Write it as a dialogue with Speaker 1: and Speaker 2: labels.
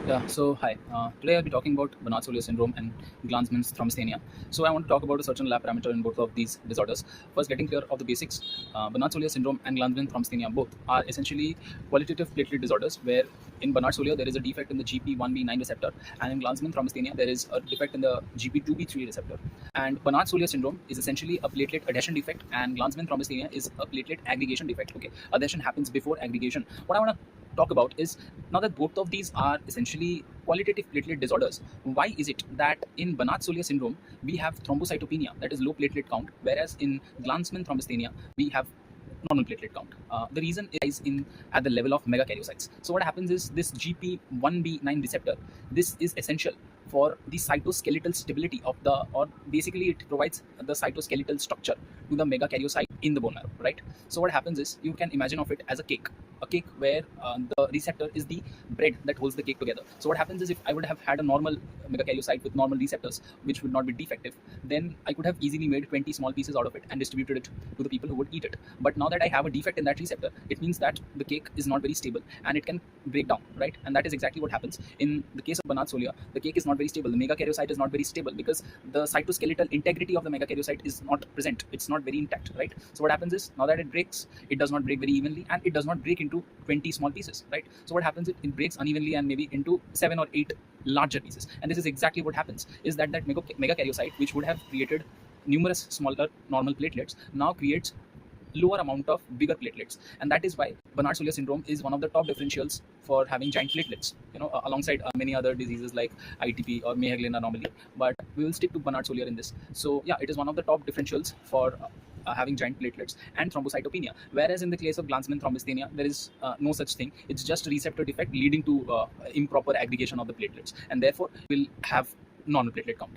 Speaker 1: Yeah, so hi. Today I'll be talking about Soulier syndrome and Glanzmann's Thrombesthenia. So I want to talk about a certain lab parameter in both of these disorders. First, getting clear of the basics, Soulier syndrome and Glanzmann Thrombesthenia both are essentially qualitative platelet disorders where in Soulier there is a defect in the GP1B9 receptor, and in Glanzmann Thrombesthenia there is a defect in the GP2B3 receptor. And Soulier syndrome is essentially a platelet adhesion defect, and Glanzmann Thrombesthenia is a platelet aggregation defect. Okay, adhesion happens before aggregation. What I want to talk about is, now that both of these are essentially qualitative platelet disorders, why is it that in Soulier syndrome we have thrombocytopenia, that is low platelet count, whereas in Glanzmann Thrombesthenia we have normal platelet count? The reason is at the level of megakaryocytes. So what happens is this GP1B9 receptor, this is essential for the cytoskeletal stability of the, or basically it provides the cytoskeletal structure to the megakaryocyte in the bone marrow, right? So what happens is, you can imagine of it as a cake where the receptor is the bread that holds the cake together. So what happens is, if I would have had a normal megakaryocyte with normal receptors which would not be defective, then I could have easily made 20 small pieces out of it and distributed it to the people who would eat it. But now that I have a defect in that receptor, it means that the cake is not very stable and it can break down, right? And that is exactly what happens in the case of Soulier. The cake is not very stable, the megakaryocyte is not very stable, because the cytoskeletal integrity of the megakaryocyte is not present, it's not very intact, right? So what happens is, now that it breaks, it does not break very evenly, and it does not break into 20 small pieces, right? So what happens is, it breaks unevenly and maybe into 7 or 8 larger pieces. And this is exactly what happens, is that megakaryocyte, which would have created numerous smaller normal platelets, now creates lower amount of bigger platelets. And that is why Soulier syndrome is one of the top differentials for having giant platelets, alongside many other diseases like ITP or Mejia anomaly. But we will stick to Soulier in this. So yeah, it is one of the top differentials for having giant platelets and thrombocytopenia. Whereas in the case of Glanzmann Thrombesthenia, there is no such thing. It's just a receptor defect leading to improper aggregation of the platelets, and therefore will have normal platelet count.